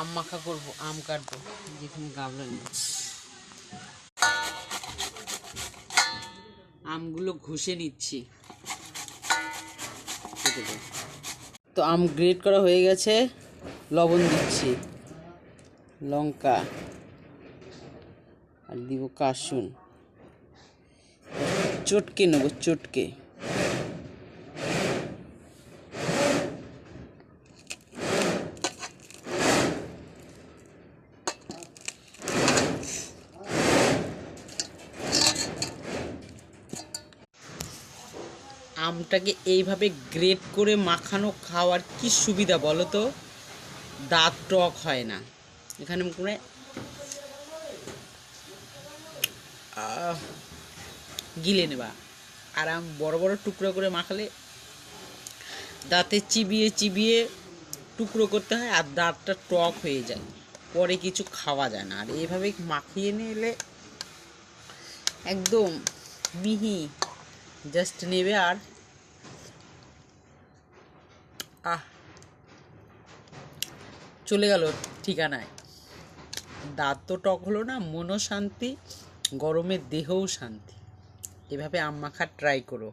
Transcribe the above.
আম মাখা করবো, আম কাটবো, যেখানে গামলা নেই। আমগুলো ঘষে নিচ্ছি। তো আম গ্রেট করা হয়ে গেছে, লবণ দিচ্ছি, লঙ্কা আর দিব কাসুন, চটকে নেবো, চটকে। আমটাকে এইভাবে গ্রেট করে মাখানো খাওয়ার কি সুবিধা বলো তো? দাঁত টক হয় না। এখানে করে গিলে নেবা, আর আম বড় বড় টুকরো করে মাখালে দাঁতে চিবিয়ে চিবিয়ে টুকরো করতে হয়, আর দাঁতটা টক হয়ে যায়, পরে কিছু খাওয়া যায় না। আর এইভাবে মাখিয়ে নিলে একদম মিহি, জাস্ট নেবে আর চলে গেল ঠিকানায়। দাঁত তো টক হলো না, মনও শান্তি, গরমের দেহও শান্তি। এভাবে আম মাখা ট্রাই করো।